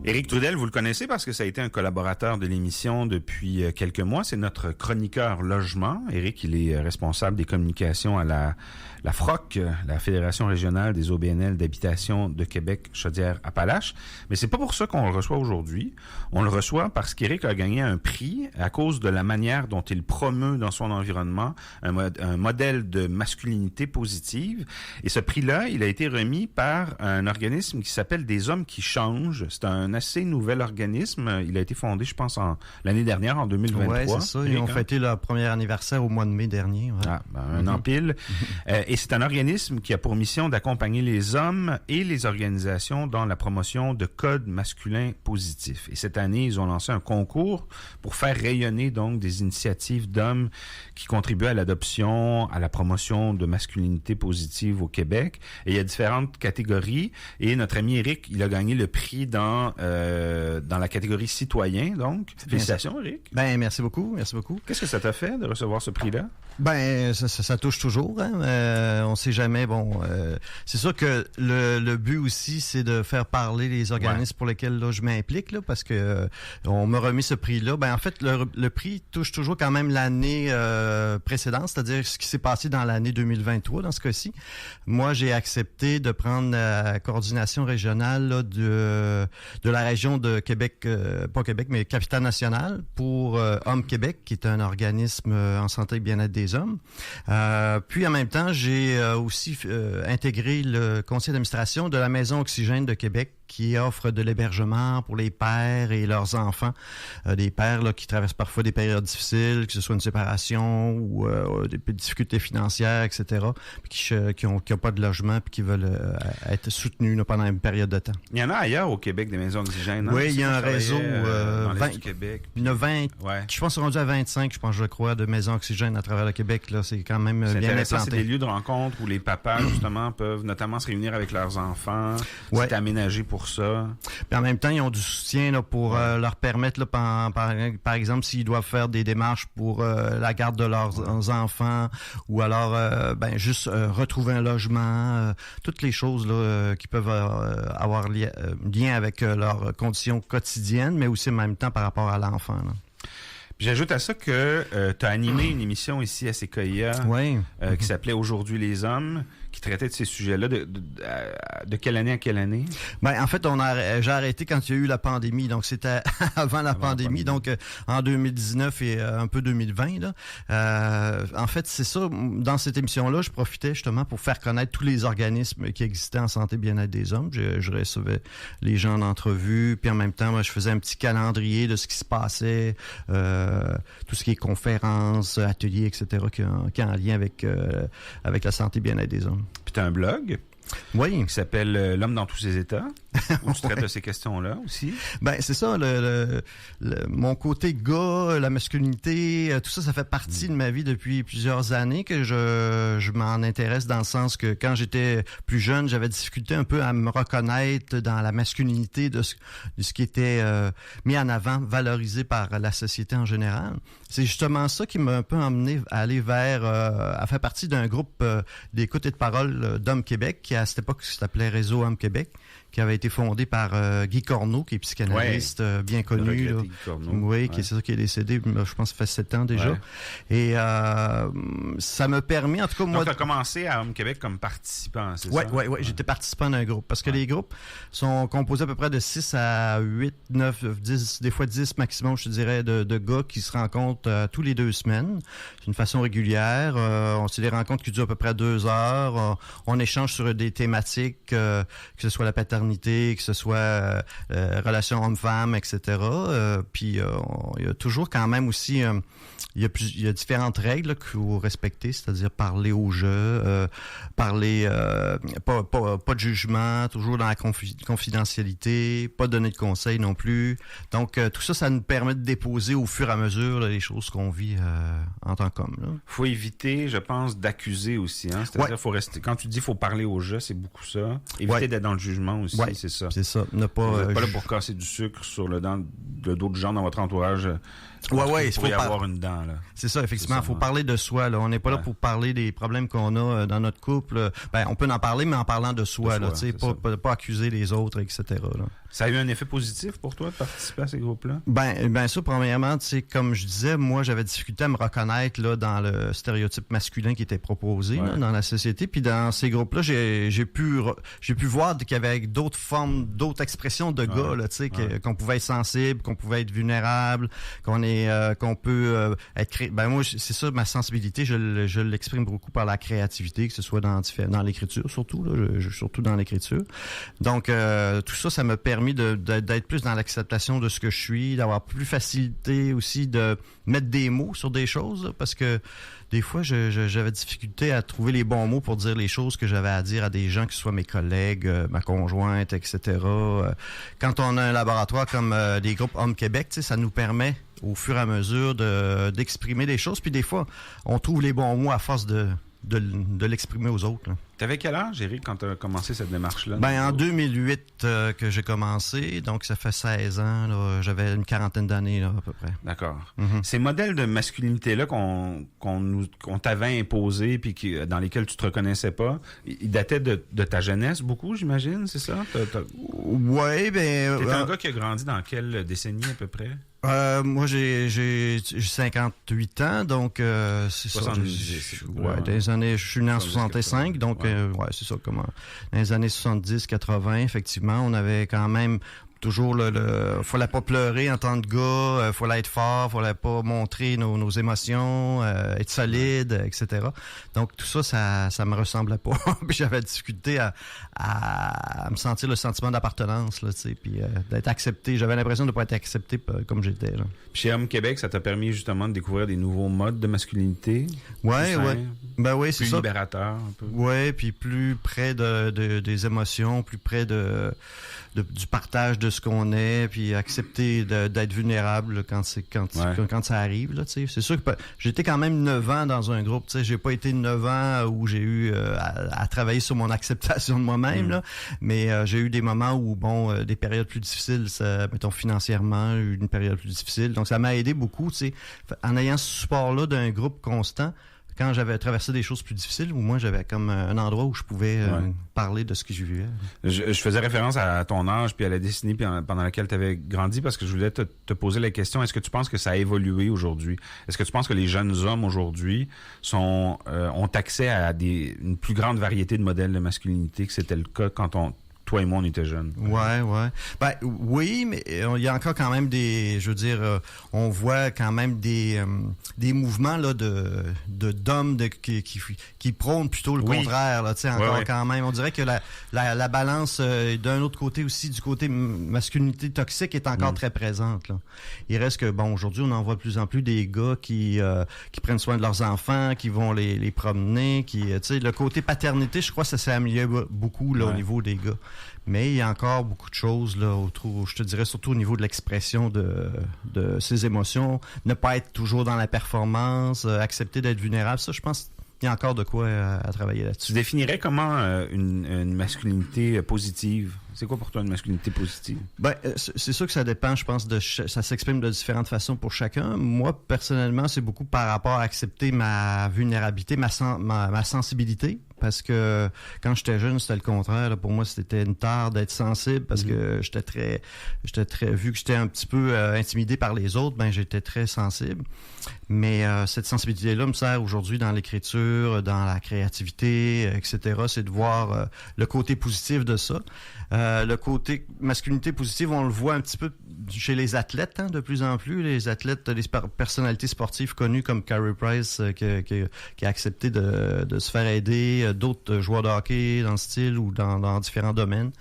Éric Trudel, vous le connaissez parce que ça a été un collaborateur de l'émission depuis quelques mois. C'est notre chroniqueur logement. Éric, il est responsable des communications à la FROC, la Fédération régionale des OBNL d'habitation de Québec, Chaudière-Appalaches. Mais c'est pas pour ça qu'on le reçoit aujourd'hui. On le reçoit parce qu'Éric a gagné un prix à cause de la manière dont il promeut dans son environnement un modèle de masculinité positive. Et ce prix-là, il a été remis par un organisme qui s'appelle Des Hommes qui changent. C'est un assez nouvel organisme. Il a été fondé, je pense, l'année dernière, en 2023. Oui, c'est ça. Ils ont fêté leur premier anniversaire au mois de mai dernier. Ouais. Ah, un an pile. Et c'est un organisme qui a pour mission d'accompagner les hommes et les organisations dans la promotion de codes masculins positifs. Et cette année, ils ont lancé un concours pour faire rayonner donc des initiatives d'hommes qui contribuent à l'adoption, à la promotion de masculinité positive au Québec. Et il y a différentes catégories. Et notre ami Éric, il a gagné le prix dans la catégorie citoyen, donc. Félicitations, Éric. Ben, merci beaucoup. Qu'est-ce que ça t'a fait de recevoir ce prix-là? Ben, ça touche toujours, hein. On sait jamais, c'est sûr que le but aussi, c'est de faire parler les organismes pour lesquels, là, je m'implique, là, parce que on m'a remis ce prix-là. Ben, en fait, le prix touche toujours quand même l'année précédente, c'est-à-dire ce qui s'est passé dans l'année 2023, dans ce cas-ci. Moi, j'ai accepté de prendre la coordination régionale, là, de la région de Québec, pas Québec, mais Capitale-Nationale, pour Hommes Québec, qui est un organisme en santé et bien-être des hommes. Puis en même temps, j'ai aussi intégré le conseil d'administration de la Maison Oxygène de Québec, qui offre de l'hébergement pour les pères et leurs enfants. Des pères là, qui traversent parfois des périodes difficiles, que ce soit une séparation ou des difficultés financières, etc., puis qui ont pas de logement puis qui veulent être soutenus là, pendant une période de temps. Il y en a ailleurs au Québec des maisons oxygènes. Oui, il y a un réseau dans l'Est du Québec. Il y en a 20, je pense rendu à 25, je crois, de maisons oxygènes à travers le Québec. Là, c'est quand même bien implanté. C'est des lieux de rencontre où les papas, justement, peuvent notamment se réunir avec leurs enfants. C'est aménagé pour ça. Puis en même temps, ils ont du soutien là, pour leur permettre, là, par exemple, s'ils doivent faire des démarches pour la garde de leurs enfants ou alors juste retrouver un logement, toutes les choses là, qui peuvent avoir lien avec leurs conditions quotidiennes, mais aussi en même temps par rapport à l'enfant. Là. Puis j'ajoute à ça que tu as animé une émission ici à CKIA qui s'appelait Aujourd'hui les hommes, qui traitait de ces sujets-là. De quelle année à quelle année? Ben, en fait, j'ai arrêté quand il y a eu la pandémie. Donc, c'était avant la pandémie. Donc, en 2019 et un peu 2020. Là. En fait, c'est ça. Dans cette émission-là, je profitais justement pour faire connaître tous les organismes qui existaient en santé et bien-être des hommes. Je recevais les gens en entrevue. Puis en même temps, moi, je faisais un petit calendrier de ce qui se passait, tout ce qui est conférences, ateliers, etc., qui est en lien avec la santé et bien-être des hommes. Puis tu as un blog qui s'appelle L'homme dans tous ses états, où tu traites de ces questions-là aussi. Ben c'est ça, mon côté gars, la masculinité, tout ça, ça fait partie de ma vie depuis plusieurs années que je m'en intéresse dans le sens que quand j'étais plus jeune, j'avais difficulté un peu à me reconnaître dans la masculinité de ce qui était mis en avant, valorisé par la société en général. C'est justement ça qui m'a un peu emmené à aller vers, à faire partie d'un groupe d'écoute et de parole d'Hommes Québec, qui à cette époque s'appelait Réseau Hommes Québec, qui avait été fondé par Guy Corneau, qui est psychanalyste bien connu. Là. Guy Corneau. Oui, qui c'est ça, qui est décédé, je pense, ça fait 7 ans déjà. Ouais. Et ça m'a permis, en tout cas, moi... Donc, tu as commencé à Hommes Québec comme participant, c'est ça? Oui, j'étais participant d'un groupe. Parce que les groupes sont composés à peu près de 6 à 8, 9, 10, des fois 10 maximum, je te dirais, de gars qui se rencontrent tous les 2 semaines. C'est une façon régulière. C'est des rencontres qui durent à peu près 2 heures. On échange sur des thématiques, que ce soit la paternité, que ce soit relations homme-femme, etc. Puis il y a toujours quand même aussi... Il y a différentes règles qu'il faut respecter, c'est-à-dire parler au jeu, parler pas de jugement, toujours dans la confidentialité, pas donner de conseils non plus. Donc tout ça nous permet de déposer au fur et à mesure là, les choses qu'on vit en tant qu'homme. Là. Faut éviter, je pense, d'accuser aussi. Hein? C'est-à-dire faut rester. Quand tu dis faut parler au jeu, c'est beaucoup ça. Éviter d'être dans le jugement aussi, c'est ça. C'est ça. Vous n'êtes pas là pour casser du sucre sur le dos de gens dans votre entourage Il faut y avoir une dent, là. C'est ça, effectivement. Il faut parler de soi, là. On n'est pas là pour parler des problèmes qu'on a dans notre couple. Ben, on peut en parler, mais en parlant de soi, là, tu sais, pas accuser les autres, etc., là. Ça a eu un effet positif pour toi de participer à ces groupes-là? Ben ça, premièrement, tu sais, comme je disais, moi, j'avais difficulté à me reconnaître là dans le stéréotype masculin qui était proposé là, dans la société. Puis dans ces groupes-là, j'ai pu voir qu'il y avait d'autres formes, d'autres expressions de gars, là, tu sais, qu'on pouvait être sensible, qu'on pouvait être vulnérable, qu'on peut être... Ben moi, c'est ça, ma sensibilité, je l'exprime beaucoup par la créativité, que ce soit dans l'écriture, surtout, là, surtout dans l'écriture. Donc, tout ça, ça m'a permis d'être plus dans l'acceptation de ce que je suis, d'avoir plus facilité aussi de mettre des mots sur des choses, là, parce que des fois, j'avais difficulté à trouver les bons mots pour dire les choses que j'avais à dire à des gens, que ce soit mes collègues, ma conjointe, etc. Quand on a un laboratoire comme les groupes Hommes Québec, tu sais, ça nous permet au fur et à mesure d'exprimer des choses, puis des fois, on trouve les bons mots à force de l'exprimer aux autres. T'avais quel âge, Éric, quand tu as commencé cette démarche-là? Ben, en 2008 que j'ai commencé, donc ça fait 16 ans. Là, j'avais une quarantaine d'années là, à peu près. D'accord. Ces modèles de masculinité-là qu'on t'avait imposés puis dans lesquels tu te reconnaissais pas, ils dataient de ta jeunesse beaucoup, j'imagine, c'est ça? Oui, ben... T'es un gars qui a grandi dans quelle décennie à peu près? Moi, j'ai 58 ans, donc c'est 70, ça. Ouais, des années, je suis né en 65, donc ouais, c'est ça. Dans les années 70-80, effectivement, on avait quand même toujours fallait pas pleurer en tant que gars, fallait être fort, fallait pas montrer nos émotions, être solide, etc. Donc tout ça me ressemblait pas. Puis j'avais difficulté à me sentir le sentiment d'appartenance, là, tu sais, puis d'être accepté. J'avais l'impression de pas être accepté comme j'étais, là. Puis chez Homme Québec, ça t'a permis justement de découvrir des nouveaux modes de masculinité. Ouais. Ben oui, c'est ça. Plus libérateur, un peu. Ouais, puis plus près des émotions, plus près du partage de ce qu'on est, puis accepter d'être vulnérable quand ça arrive, là, tu sais. C'est sûr que j'étais quand même 9 ans dans un groupe, tu sais. J'ai pas été 9 ans où j'ai eu à travailler sur mon acceptation de moi-même, là, mais j'ai eu des moments où, des périodes plus difficiles, mettons financièrement, une période plus difficile. Donc ça m'a aidé beaucoup, tu sais. En ayant ce support-là d'un groupe constant, quand j'avais traversé des choses plus difficiles, où moi j'avais comme un endroit où je pouvais parler de ce que je vivais. Je faisais référence à ton âge puis à la décennie pendant laquelle tu avais grandi parce que je voulais te poser la question, est-ce que tu penses que ça a évolué aujourd'hui? Est-ce que tu penses que les jeunes hommes aujourd'hui ont accès à une plus grande variété de modèles de masculinité que c'était le cas quand toi et moi, on était jeunes? Ouais. Ben, oui, mais il y a encore quand même on voit quand même des mouvements là d'hommes qui prônent plutôt le contraire, là, tu sais, encore quand même. On dirait que la balance d'un autre côté aussi, du côté masculinité toxique est encore très présente, là. Il reste que, aujourd'hui, on en voit de plus en plus des gars qui prennent soin de leurs enfants, qui vont les promener, tu sais, le côté paternité, je crois que ça s'est amélioré beaucoup, là, au niveau des gars. Mais il y a encore beaucoup de choses là autour, je te dirais surtout au niveau de l'expression de ses émotions, ne pas être toujours dans la performance, accepter d'être vulnérable. Ça, je pense qu'il y a encore de quoi à travailler là-dessus. Tu définirais comment une masculinité positive? C'est quoi pour toi une masculinité positive? Ben, c'est sûr que ça dépend, je pense, ça s'exprime de différentes façons pour chacun. Moi, personnellement, c'est beaucoup par rapport à accepter ma vulnérabilité, ma sensibilité. Parce que quand j'étais jeune, c'était le contraire. Là. Pour moi, c'était une tare d'être sensible parce que j'étais très, vu que j'étais un petit peu intimidé par les autres, j'étais très sensible. Mais cette sensibilité-là me sert aujourd'hui dans l'écriture, dans la créativité, etc. C'est de voir le côté positif de ça. Le côté masculinité positive, on le voit un petit peu chez les athlètes, de plus en plus. Les athlètes, des personnalités sportives connues comme Carey Price qui a accepté de se faire aider, d'autres joueurs de hockey dans le style ou dans différents domaines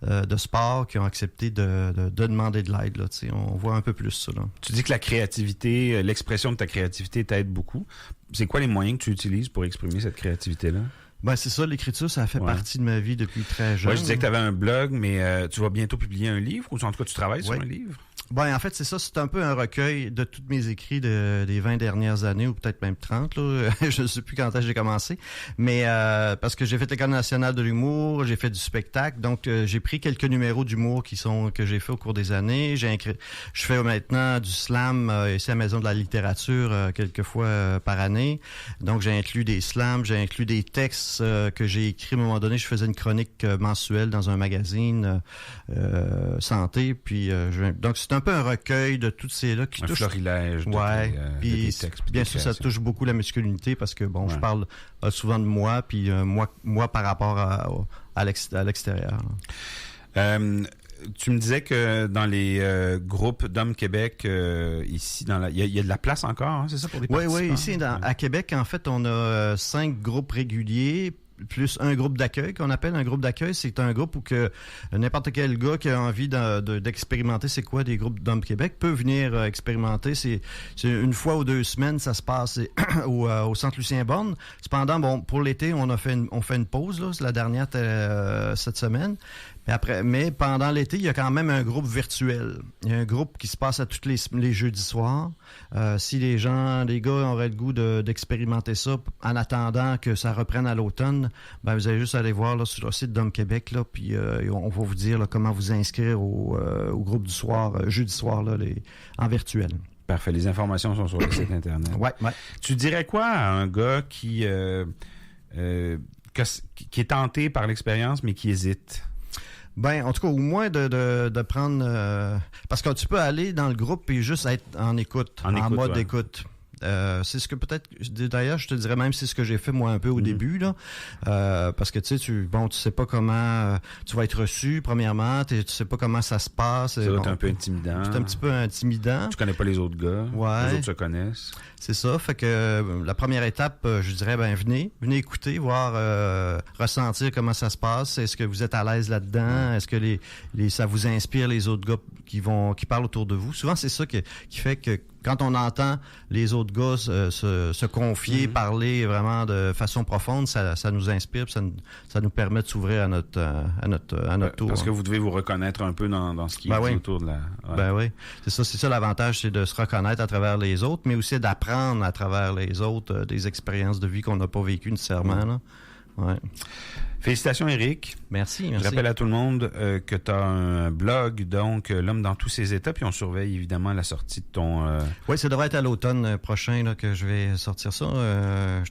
de sport qui ont accepté de demander de l'aide. Là, on voit un peu plus ça. Là. Tu dis que la créativité, l'expression de ta créativité t'aide beaucoup. C'est quoi les moyens que tu utilises pour exprimer cette créativité-là? Ben c'est ça, l'écriture, ça a fait partie de ma vie depuis très jeune. Ouais, je disais que tu avais un blog, mais tu vas bientôt publier un livre, ou en tout cas tu travailles sur un livre? Ben, en fait, c'est ça. C'est un peu un recueil de tous mes écrits des 20 dernières années, ou peut-être même 30. Là. Je ne sais plus quand j'ai commencé. Mais parce que j'ai fait l'École nationale de l'humour, j'ai fait du spectacle. Donc, j'ai pris quelques numéros d'humour que j'ai fait au cours des années. Je fais maintenant du slam ici à la Maison de la littérature quelques fois par année. Donc, j'ai inclus des slams, j'ai inclus des textes que j'ai écrits à un moment donné. Je faisais une chronique mensuelle dans un magazine santé. Puis, donc, c'est un peu un recueil de toutes ces là qui un touchent florilège de tes textes. Bien sûr, ça touche beaucoup la masculinité parce que bon, je parle souvent de moi, puis moi par rapport à l'extérieur. Tu me disais que dans les groupes d'Hommes Québec, ici, il y a de la place encore, hein, c'est ça, pour des participants? Oui, ici à Québec, en fait, on a 5 groupes réguliers, plus un groupe d'accueil qu'on appelle un groupe d'accueil. C'est un groupe où que n'importe quel gars qui a envie d'expérimenter c'est quoi des groupes d'Hommes Québec peut venir expérimenter. C'est une fois ou 2 semaines, ça se passe au Centre Lucien-Borne. Cependant, bon, pour l'été, on fait une pause, là. C'est la dernière cette semaine. Mais pendant l'été, il y a quand même un groupe virtuel. Il y a un groupe qui se passe à tous les jeudis soirs. Si les gars auraient le goût d'expérimenter ça en attendant que ça reprenne à l'automne, ben vous allez juste aller voir là, sur le site d'Hommes Québec, là, puis on va vous dire là, comment vous inscrire au groupe du soir, jeudi soir, là, en virtuel. Parfait. Les informations sont sur le site Internet. Ouais. Tu dirais quoi à un gars qui est tenté par l'expérience, mais qui hésite? Ben, en tout cas, au moins de prendre... parce que tu peux aller dans le groupe et juste être en écoute, en mode écoute. C'est ce que peut-être... D'ailleurs, je te dirais même c'est ce que j'ai fait moi un peu au début, là. Parce que, tu sais, tu sais pas comment tu vas être reçu, premièrement. Tu sais pas comment ça se passe. C'est un peu intimidant. C'est un petit peu intimidant. Tu connais pas les autres gars. Ouais. Les autres se connaissent. C'est ça. Fait que la première étape, je dirais, ben venez écouter, voir, ressentir comment ça se passe. Est-ce que vous êtes à l'aise là-dedans? Est-ce que ça vous inspire les autres gars qui parlent autour de vous? Souvent, c'est ça qui fait que quand on entend les autres gars se confier, parler vraiment de façon profonde, ça nous inspire, ça nous permet de s'ouvrir à notre tour. Parce que vous devez vous reconnaître un peu dans ce qui est autour de la... Ouais. Ben oui, c'est ça l'avantage, c'est de se reconnaître à travers les autres, mais aussi d'apprendre à travers les autres des expériences de vie qu'on n'a pas vécues nécessairement. Là. Ouais. Félicitations, Éric. Merci. Je rappelle à tout le monde que tu as un blog, donc L'Homme dans tous ses états, puis on surveille évidemment la sortie de ton... Oui, ça devrait être à l'automne prochain là, que je vais sortir ça.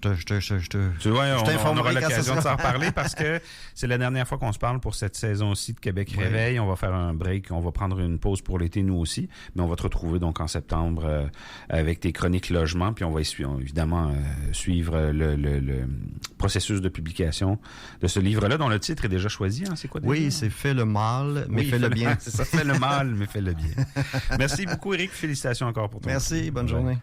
Tu vois, on aura l'occasion de s'en reparler parce que c'est la dernière fois qu'on se parle pour cette saison-ci de Québec Réveil. On va faire un break, on va prendre une pause pour l'été, nous aussi, mais on va te retrouver donc en septembre avec tes chroniques logement, puis on va évidemment suivre le processus de publication de ce livre-là, dont le titre est déjà choisi. Hein? C'est quoi déjà? Oui, c'est Fais le mal, mais fais le bien. C'est ça, fais le mal, mais fais le bien. Merci beaucoup, Éric. Félicitations encore pour ton Merci, bonne journée.